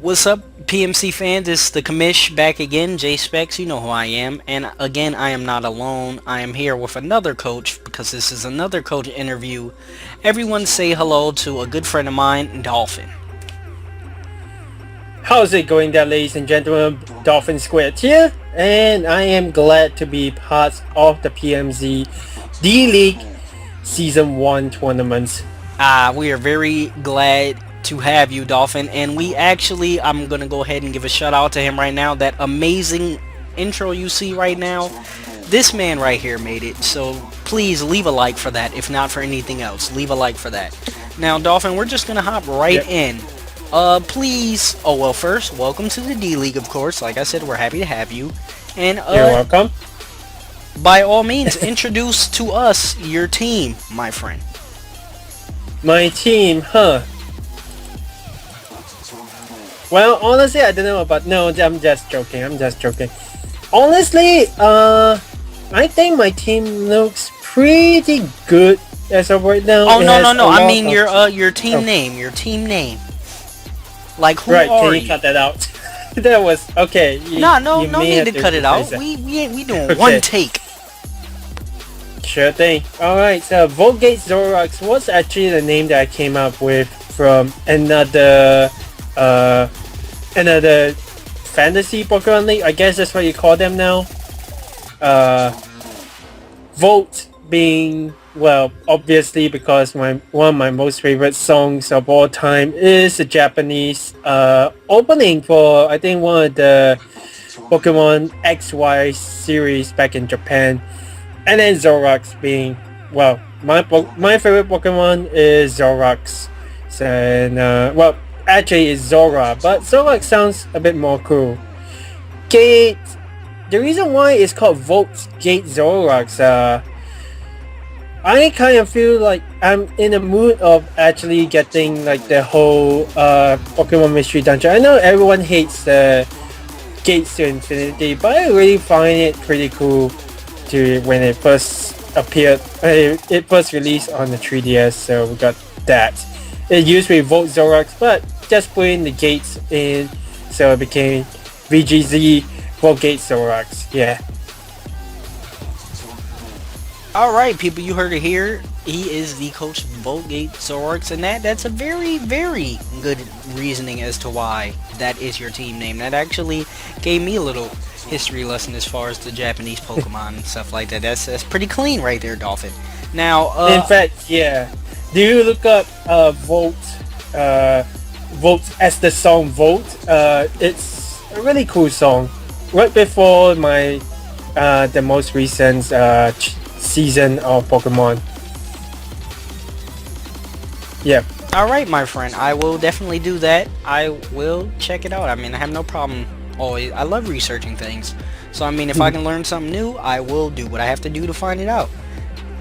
What's up, PMC fans? It's the commish back again, Jspeckz. You know who I am. And again, I am not alone. I am here with another coach because this is another coach interview. Everyone say hello to a good friend of mine, Dolphin. How's it going there, ladies and gentlemen? Dolphin Squared here, and I am glad to be part of the PMZ D-League Season 1 tournaments. We are very glad to have you, Dolphin, and I'm gonna go ahead and give a shout out to him right now. That amazing intro you see right now, this man right here made it, so please leave a like for that. If not for anything else, leave a like for that. Now, Dolphin, we're just gonna hop right in. Please, first, welcome to the D-League, of course. Like I said, we're happy to have you, and you're welcome. By all means, introduce to us your team, my friend. My team, huh? Well, honestly, I don't know about... No, I'm just joking. Honestly, I think my team looks pretty good as of right now. Oh, no. I mean your team name. Your team name. Like, who are you? Right, can you cut that out? That was... Okay. No need to cut it out. We doing one take. Sure thing. Alright, so Volgate Zoroarks was actually the name that I came up with from another fantasy Pokemon League. I guess that's what you call them now. Volt being, well, obviously because one of my most favorite songs of all time is the Japanese opening for, I think, one of the Pokemon XY series back in Japan. And then Zoroarks being, well, my favorite Pokemon is Zoroarks. So, and, well, actually it's Zora, but Zoroarks sounds a bit more cool. Gate, the reason why it's called Volt Gate Zoroarks, I kind of feel like I'm in the mood of actually getting like the whole Pokemon Mystery Dungeon. I know everyone hates the Gates to Infinity, but I really find it pretty cool to when it first appeared, it first released on the 3DS, so we got that. It used to be Volt Zoroarks, but just putting the gates in, so it became VGZ Volt Gate Zoroarks. Yeah. Alright, people, you heard it here. He is the coach of Volgate Zoroarks, and that's a very, very good reasoning as to why that is your team name. That actually gave me a little history lesson as far as the Japanese Pokemon and stuff like that. That's pretty clean right there, Dolphin. Now, in fact, yeah. Do you look up Volt as the song Volt? It's a really cool song. Right before my the most recent season of Pokemon. Yeah. Alright, my friend. I will definitely do that. I will check it out. I mean, I have no problem. Always, I love researching things. So, I mean, if I can learn something new, I will do what I have to do to find it out.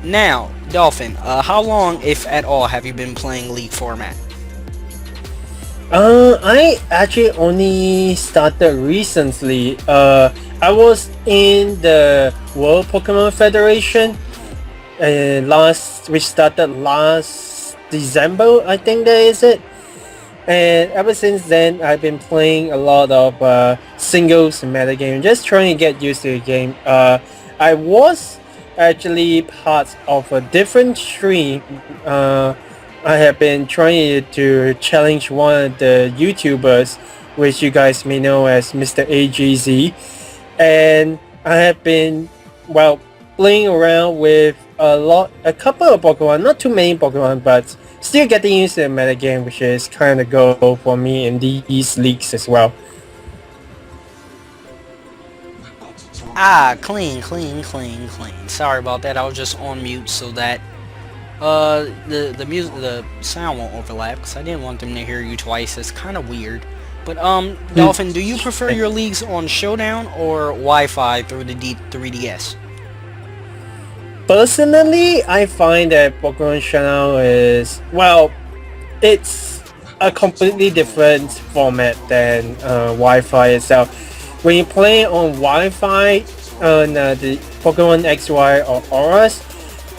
Now, Dolphin, how long, if at all, have you been playing League format? I actually only started recently. I was in the World Pokemon Federation, which started last December, I think that is it. And ever since then, I've been playing a lot of singles metagame, just trying to get used to the game. I was actually part of a different stream. I have been trying to challenge one of the YouTubers, which you guys may know as Mr. AGZ, and I have been, well, playing around with a couple of Pokemon, not too many Pokemon, but still getting used to the metagame, which is kind of go for me in these leagues as well. Clean. Sorry about that. I was just on mute so that the music, the sound won't overlap, because I didn't want them to hear you twice. It's kind of weird. But Dolphin, do you prefer your leagues on Showdown or Wi-Fi through the 3DS? Personally, I find that Pokemon Channel is, well, it's a completely different format than Wi-Fi itself. When you play on Wi-Fi on the Pokemon XY or Auras,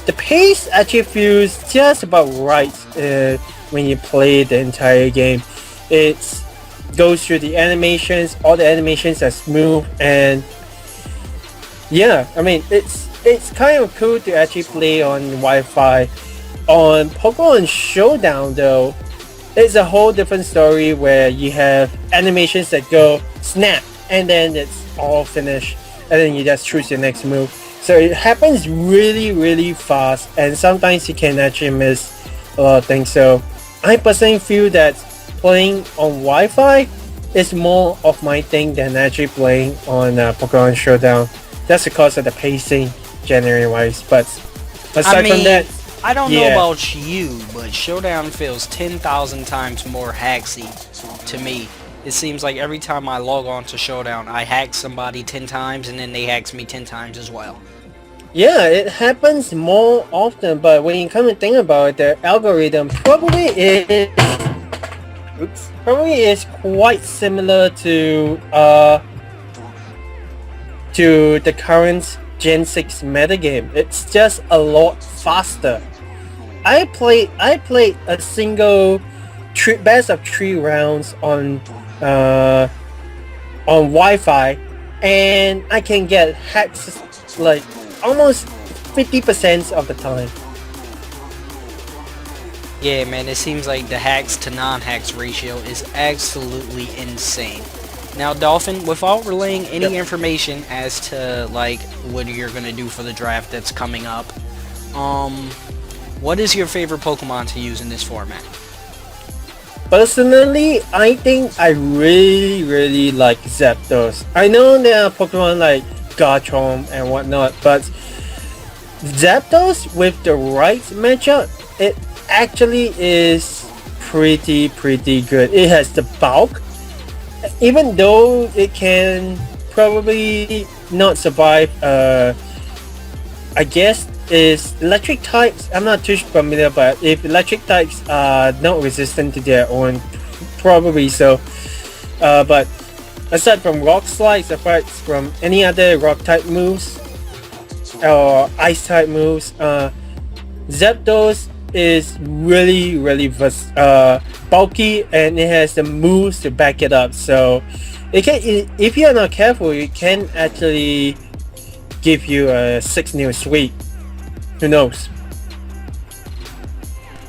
the pace actually feels just about right when you play the entire game. It's goes through the animations. All the animations are smooth, and yeah, I mean it's kind of cool to actually play on Wi-Fi. On Pokemon Showdown though, it's a whole different story where you have animations that go snap and then it's all finished and then you just choose your next move. So it happens really fast, and sometimes you can actually miss a lot of things. So I personally feel that playing on Wi-Fi is more of my thing than actually playing on Pokemon Showdown. That's because of the pacing, generally wise. But aside from that, I don't know about you, but Showdown feels 10,000 times more hacksy to me. It seems like every time I log on to Showdown, I hack somebody 10 times and then they hacks me 10 times as well. yeah, it happens more often, but when you come and think about it, the algorithm probably is quite similar to the current Gen 6 metagame. It's just a lot faster. I played a single best of 3 rounds on Wi-Fi, and I can get hacks like almost 50% of the time. Yeah, man, it seems like the hacks to non-hacks ratio is absolutely insane. Now, Dolphin, without relaying any information as to like what you're gonna do for the draft that's coming up, what is your favorite Pokemon to use in this format? Personally, I think I really like Zapdos. I know there are Pokemon like Garchomp and whatnot, but Zapdos with the right matchup, it actually is pretty good. It has the bulk, even though it can probably not survive I guess is electric types. I'm not too familiar, but if electric types are not resistant to their own, probably so. But aside from rock slides, apart from any other rock type moves or ice type moves, Zapdos is really bulky, and it has the moves to back it up. So it can, if you are not careful, it can actually give you a 6-new sweep. Who knows?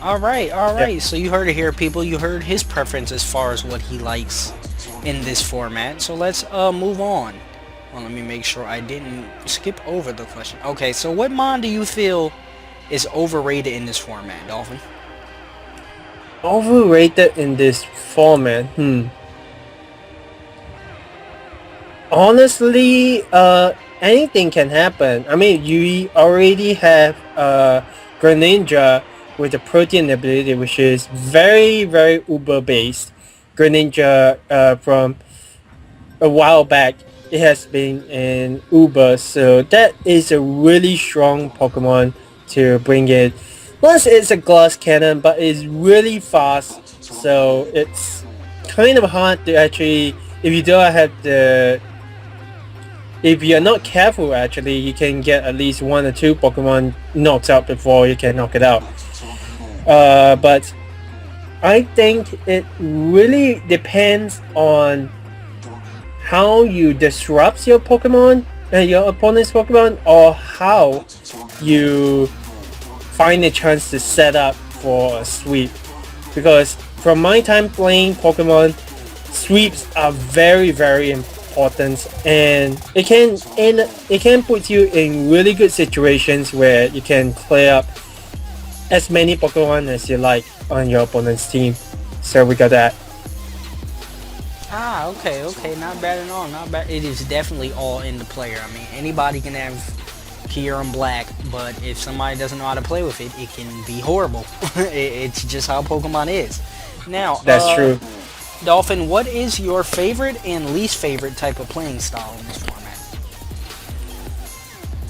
Alright, alright. So you heard it here, people. You heard his preference as far as what he likes in this format. So let's move on. Well, let me make sure I didn't skip over the question. Okay, so what mon do you feel is overrated in this format, Dolphin? Overrated in this format? Honestly, anything can happen. I mean, you already have Greninja with the protein ability, which is very uber based. Greninja from a while back, it has been in uber, so that is a really strong Pokemon to bring in. Plus, it's a glass cannon, but it's really fast, so it's kind of hard to actually, if you don't have the, if you're not careful, actually, you can get at least 1 or 2 Pokemon knocked out before you can knock it out. But I think it really depends on how you disrupt your Pokemon and your opponent's Pokemon, or how you find a chance to set up for a sweep. Because from my time playing Pokemon, sweeps are very important, and it can put you in really good situations where you can clear up as many Pokemon as you like on your opponent's team. So we got that. Ah, okay, not bad at all, not bad. It is definitely all in the player. I mean, anybody can have Kyurem Black, but if somebody doesn't know how to play with it, it can be horrible. It's just how Pokemon is. Now, that's true. Dolphin, what is your favorite and least favorite type of playing style in this format?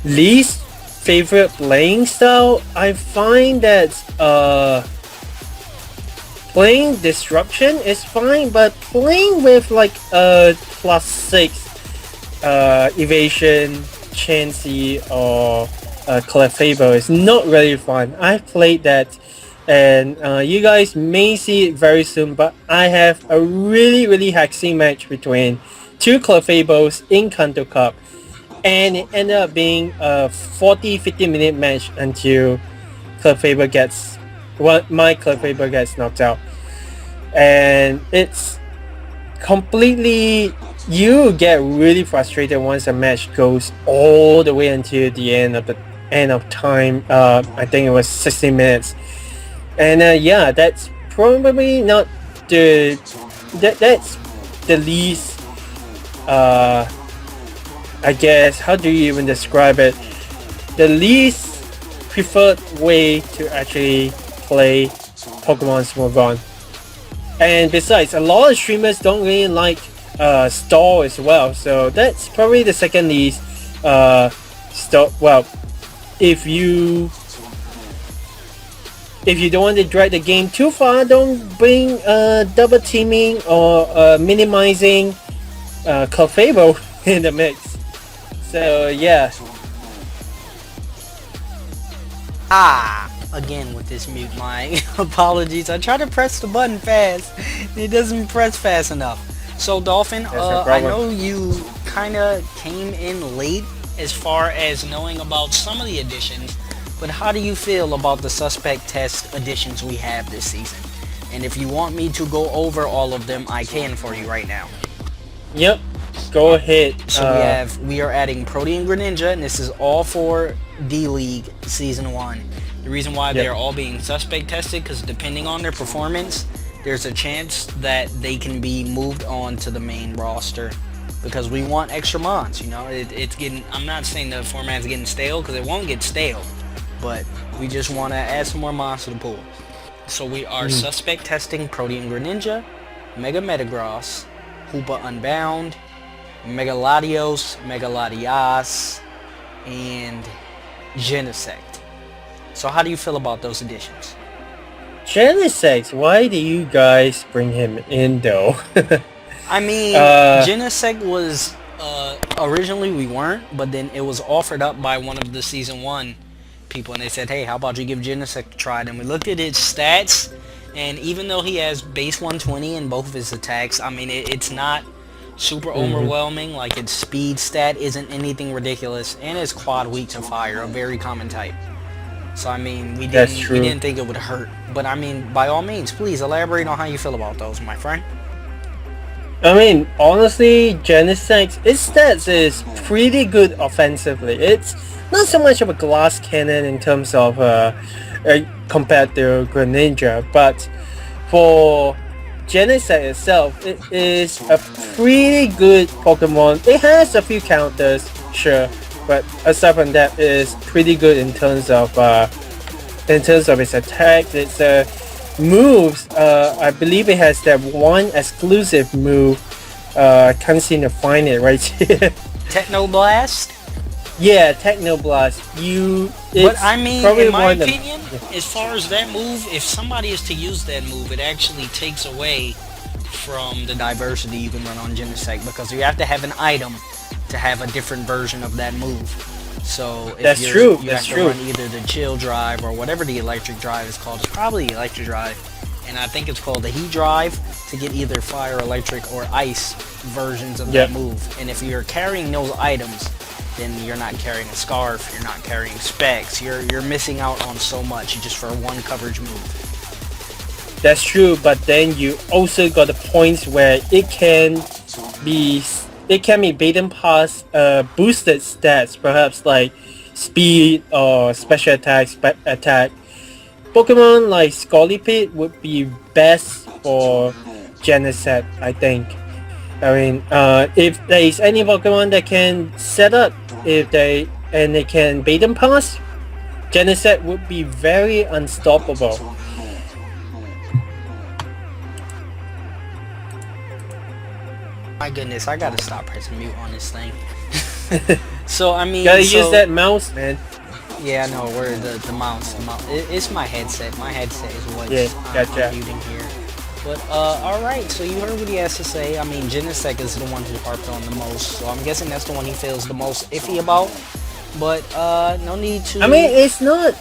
Least favorite playing style? I find that playing Disruption is fine, but playing with like a +6 Evasion, Chansey, or Clefable is not really fun. I played that and you guys may see it very soon, but I have a really hexing match between two Clefabos in Kanto Cup, and it ended up being a 40-50 minute match until Clefable gets my Clefable gets knocked out, and it's completely, you get really frustrated once a match goes all the way until the end of time. I think it was 60 minutes, and yeah, that's probably not the that's the least I guess, how do you even describe it, the least preferred way to actually play Pokemon Smogon. And besides, a lot of streamers don't really like stall as well, so that's probably the second least stall. Well, if you don't want to drag the game too far, don't bring double teaming or minimizing Clefable in the mix. So yeah. Again with this mute mic. Apologies. I try to press the button fast. It doesn't press fast enough. So Dolphin, I know you kind of came in late as far as knowing about some of the additions, but how do you feel about the suspect test additions we have this season? And if you want me to go over all of them, I can for you right now. Yep. Go ahead. So we are adding Protean Greninja, and this is all for D-League Season 1. The reason why they're all being suspect tested, because depending on their performance, there's a chance that they can be moved on to the main roster. Because we want extra mons, you know, it's getting, I'm not saying the format's getting stale, because it won't get stale, but we just want to add some more mons to the pool. So we are suspect testing Protean Greninja, Mega Metagross, Hoopa Unbound, Mega Latios, Mega Latias, and Genesect. So how do you feel about those additions? Genesect, why do you guys bring him in though? I mean, Genesect was, originally we weren't, but then it was offered up by one of the Season 1 people, and they said, hey, how about you give Genesect a try? And we looked at his stats, and even though he has base 120 in both of his attacks, I mean, it's not super overwhelming. Like, its speed stat isn't anything ridiculous, and it's quad weak to fire, a very common type. So I mean, we didn't think it would hurt. But I mean, by all means, please elaborate on how you feel about those, my friend. I mean, honestly, Genesect, its stats is pretty good offensively. It's not so much of a glass cannon in terms of compared to Greninja, but for Genesect itself, it is a pretty good Pokemon. It has a few counters, sure, but aside from that, it is pretty good in terms of its attacks. Its moves. I believe it has that one exclusive move. I can't seem to find it right here. Technoblast? Yeah, Technoblast. But I mean, in my opinion, as far as that move, if somebody is to use that move, it actually takes away from the diversity you can run on Genesect, because you have to have an item to have a different version of that move. So if you have to run either the chill drive or whatever the electric drive is called. It's probably the electric drive, and I think it's called the heat drive, to get either fire, electric, or ice versions of that move. And if you're carrying those items, then you're not carrying a scarf, you're not carrying Jspeckz, you're missing out on so much just for one coverage move. That's true, but then you also got the points where it can be beaten past boosted stats, perhaps like speed or special attack. Pokemon like Scolipede would be best for Genesect, I think. I mean, if there is any Pokemon that can set up, they can beat them past, Genesect would be very unstoppable. My goodness, I gotta stop pressing mute on this thing. So I mean, use that mouse, man. Yeah, I know where the mouse. It's my headset. My headset is what's I'm muting here. But alright, so you heard what he has to say. I mean, Genesect is the one who harped on the most, so I'm guessing that's the one he feels the most iffy about. But no need to. I mean, it's not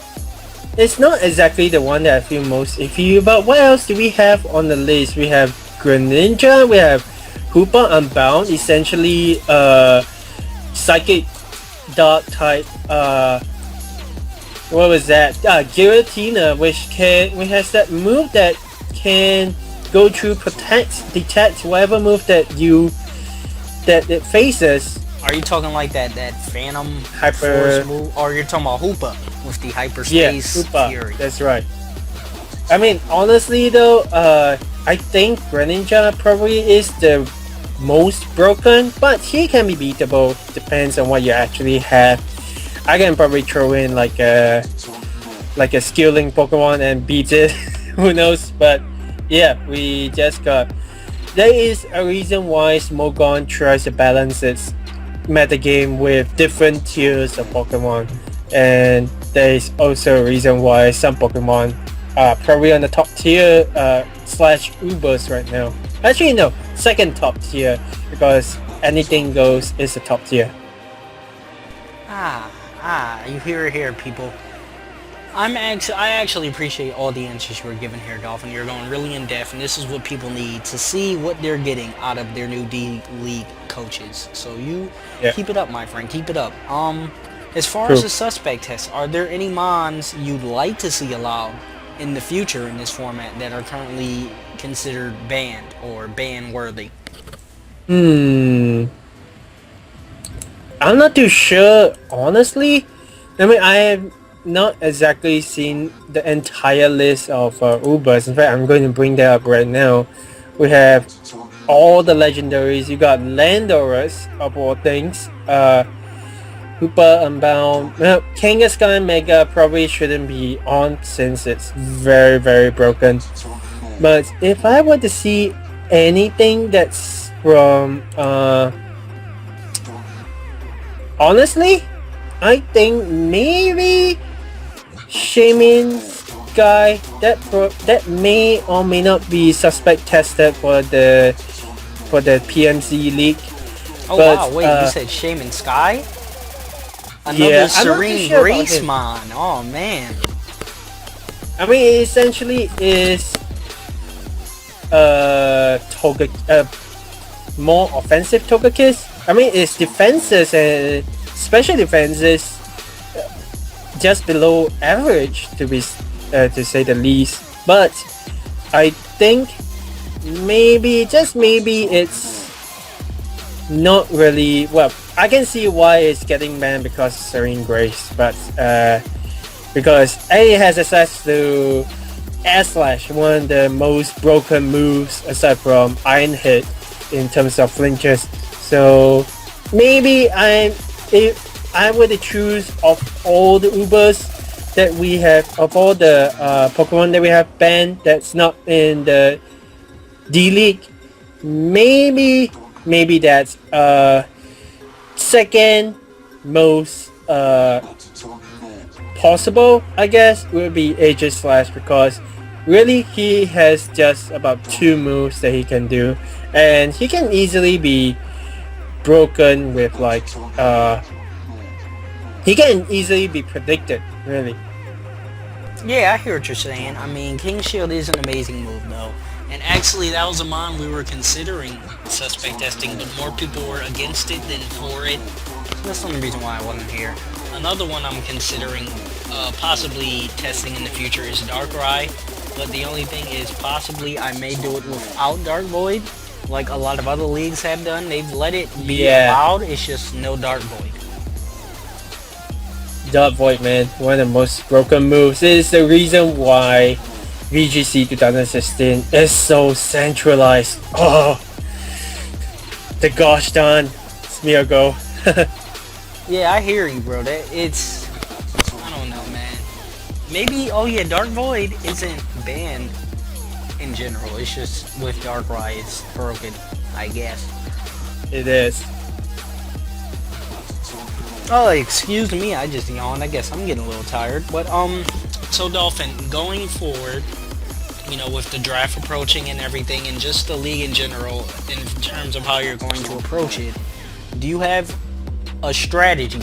it's not exactly the one that I feel most iffy about. What else do we have on the list? We have Greninja, we have Hoopa Unbound, essentially psychic dark type what was that? Giratina, which has that move that can go through detect whatever move that it faces. Are you talking like that Phantom Hyper Force move, or you're talking about Hoopa with the hyperspace Hoopa, fury? that's right. I mean, honestly though, I think Greninja probably is the most broken, but he can be beatable. Depends on what you actually have. I can probably throw in like a skilling Pokemon and beat it. Who knows? But yeah, we just got. There is a reason why Smogon tries to balance its metagame with different tiers of Pokemon, and there is also a reason why some Pokemon are probably on the top tier slash Ubers right now. Actually, no, second top tier, because anything goes is the top tier. You hear it here, people. I actually appreciate all the answers you were given here, Dolphin. You're going really in depth, and this is what people need to see what they're getting out of their new D-League coaches. So keep it up, my friend. Keep it up. As far as the suspect tests, are there any mons you'd like to see allowed in the future in this format that are currently considered banned or ban-worthy? I'm not too sure, honestly. I mean, I have not exactly seen the entire list of Ubers. In fact, I'm going to bring that up right now. We have all the legendaries. You got Landorus, of all things. Hoopa Unbound. Well, Kangaskhan Mega probably shouldn't be on since it's very, very broken. But if I were to see anything that's from... honestly, I think maybe Shaman's guy that may or may not be suspect tested for the PMC league. Oh wow! Wait, you said Shaman Sky? Another Serene Gracemon. Oh man. I mean, it essentially is more offensive Togekiss. I mean, its defenses and special defenses just below average, to say the least. But I think maybe, just maybe, it's not really well. I can see why it's getting banned because of Serene Grace, but because it has access to Air Slash, one of the most broken moves aside from Iron Hit in terms of flinches. So maybe if I were to choose of all the Ubers that we have, of all the Pokemon that we have banned that's not in the D-League, maybe that's second most possible, I guess, would be AJ Slash, because really he has just about 2 moves that he can do, and he can easily be broken with like he can easily be predicted, really. Yeah, I hear what you're saying. I mean, King Shield is an amazing move though, and actually that was a mon we were considering suspect testing, but more people were against it than for it. That's the only reason why I wasn't here. Another one I'm considering possibly testing in the future is Darkrai, but the only thing is possibly I may do it without Dark Void, like a lot of other leagues have done. They've let it be allowed, it's just no Dark Void. Dark Void, man, one of the most broken moves. It is the reason why VGC 2016 is so centralized. Oh, the gosh darn Smeargle. Yeah, I hear you, bro. It's, I don't know, man. Maybe, oh yeah, Dark Void isn't banned in general. It's just with Darkrai, it's broken, I guess. It is. Oh, excuse me, I just yawned. I guess I'm getting a little tired. But, so Dolphin, going forward, you know, with the draft approaching and everything, and just the league in general, in terms of how you're going to approach it, do you have a strategy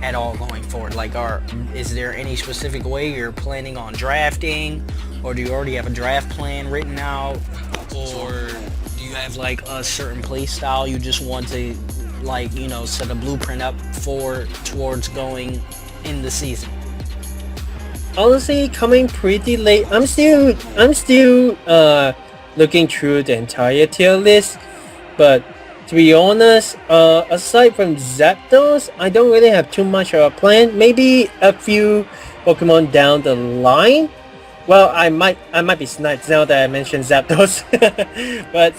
at all going forward? Like, is there any specific way you're planning on drafting, or do you already have a draft plan written out, or do you have like a certain play style you just want to, like, you know, set a blueprint up for towards going in the season? Honestly, coming pretty late. I'm still looking through the entire tier list, but to be honest, aside from Zapdos, I don't really have too much of a plan. Maybe a few Pokemon down the line. Well, I might be sniped now that I mentioned Zapdos. But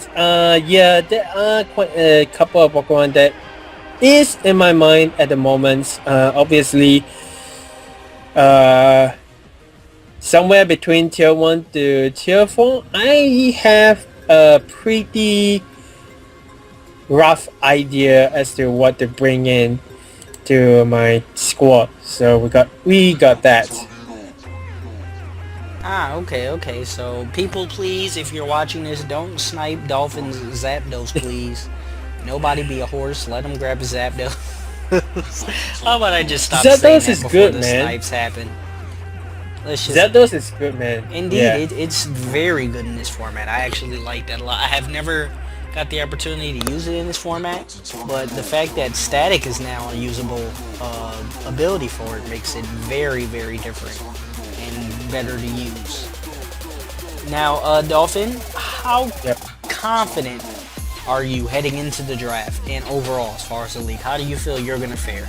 yeah, there are quite a couple of Pokemon that is in my mind at the moment. Obviously, somewhere between tier 1 to tier 4, I have a pretty rough idea as to what to bring in to my squad. So we got that. Okay. So, people, please, if you're watching this, don't snipe Dolphin's Zapdos, please. Nobody be a horse. Let him grab a Zapdos. How about I just stop saying that is before good, the man. snipes happen? Zapdos is good, man. Indeed, yeah. It's very good in this format. I actually like that a lot. I have never got the opportunity to use it in this format, but the fact that static is now a usable ability for it makes it very, very different and better to use. Now, Dolphin, how confident are you heading into the draft and overall as far as the league? How do you feel you're gonna fare?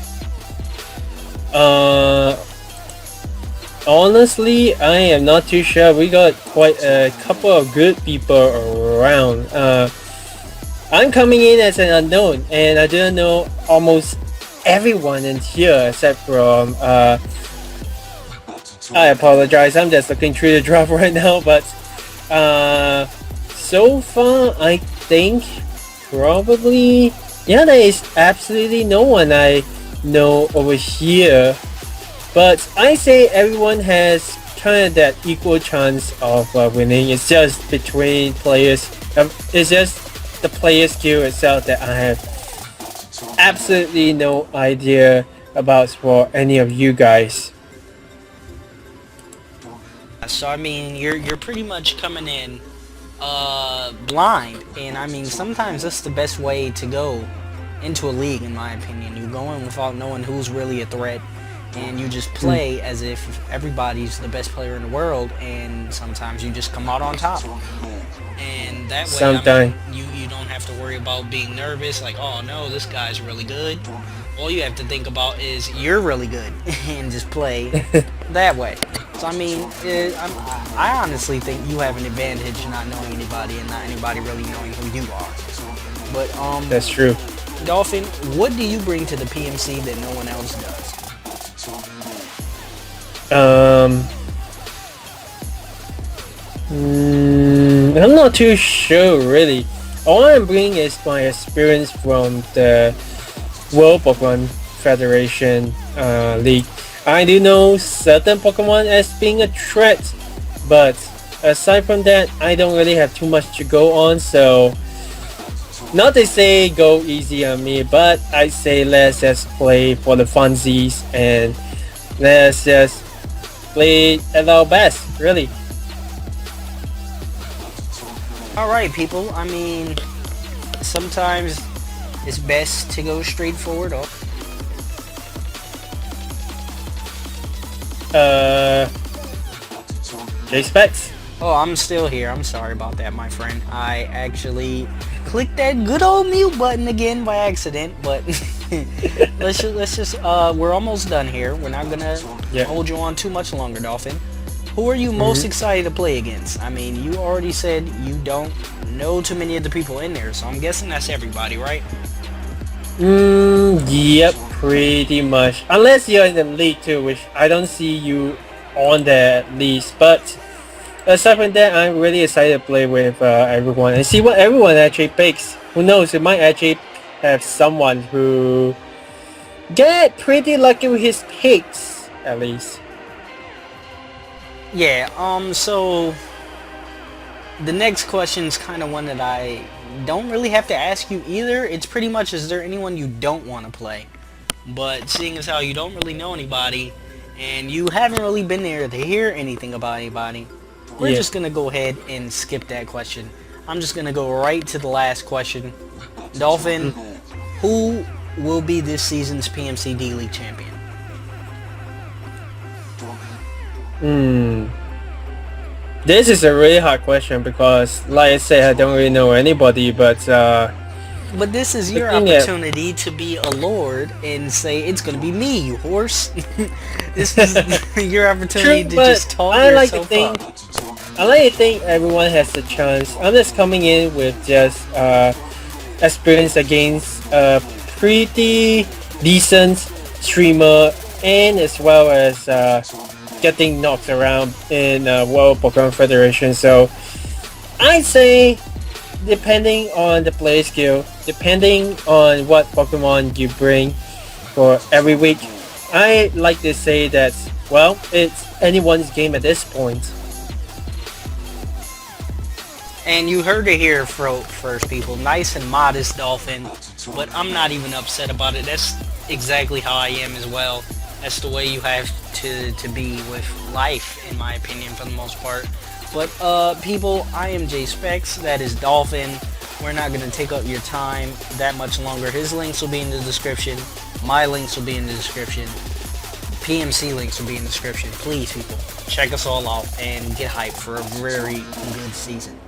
Honestly, I am not too sure. We got quite a couple of good people around. I'm coming in as an unknown, and I didn't know almost everyone in here except from I apologize, I'm just looking through the draft right now, but so far I think probably there is absolutely no one I know over here. But I say everyone has kind of that equal chance of winning. It's just between players. It's just the player skill itself that I have absolutely no idea about for any of you guys. So I mean, you're pretty much coming in blind, and I mean sometimes that's the best way to go into a league, in my opinion. You go in without knowing who's really a threat, and you just play as if everybody's the best player in the world, and sometimes you just come out on top. And that way, I mean, you don't have to worry about being nervous, like, oh no, this guy's really good. All you have to think about is you're really good, and just play that way. So I mean, I honestly think you have an advantage not knowing anybody and not anybody really knowing who you are. But that's true. Dolphin, what do you bring to the PMC that no one else does? I'm not too sure really. All I'm bringing is my experience from the World Pokemon Federation League. I do know certain Pokemon as being a threat, but aside from that, I don't really have too much to go on, so not to say go easy on me, but I say let's just play for the funsies and let's just play at our best, really. Alright people, I mean, sometimes it's best to go straight forward. Jspeckz. Oh, I'm still here. I'm sorry about that, my friend. I actually clicked that good old mute button again by accident, but let's just we're almost done here. We're not gonna hold you on too much longer, Dolphin. Who are you most excited to play against? I mean, you already said you don't know too many of the people in there, so I'm guessing that's everybody, right? Yep, pretty much. Unless you're in the league too, which I don't see you on that list. But aside from that, I'm really excited to play with everyone and see what everyone actually picks. Who knows, it might actually have someone who get pretty lucky with his picks, at least. Yeah, so the next question is kind of one that I don't really have to ask you either. It's pretty much, is there anyone you don't want to play? But seeing as how you don't really know anybody, and you haven't really been there to hear anything about anybody, we're Yeah. just gonna go ahead and skip that question. I'm just gonna go right to the last question. Dolphin, who will be this season's PMC D League champion? Hmm. This is a really hard question because, like I said, I don't really know anybody. But But this is the your thing is, opportunity to be a lord and say it's gonna be me, you horse. This is your opportunity true, to but just talk I like to yourself think up. I like to think everyone has a chance. I'm just coming in with just experience against a pretty decent streamer, and as well as getting knocked around in World Pokemon Federation. So I'd say, depending on the play skill, depending on what Pokemon you bring for every week, I like to say that, well, it's anyone's game at this point. And you heard it here first, people. Nice and modest Dolphin, but I'm not even upset about it. That's exactly how I am as well. That's the way you have to be with life, in my opinion, for the most part. But people, I am Jspeckz. That is Dolphin. We're not gonna take up your time that much longer. His links will be in the description. My links will be in the description. PMC links will be in the description. Please, people, check us all out and get hyped for a very good season.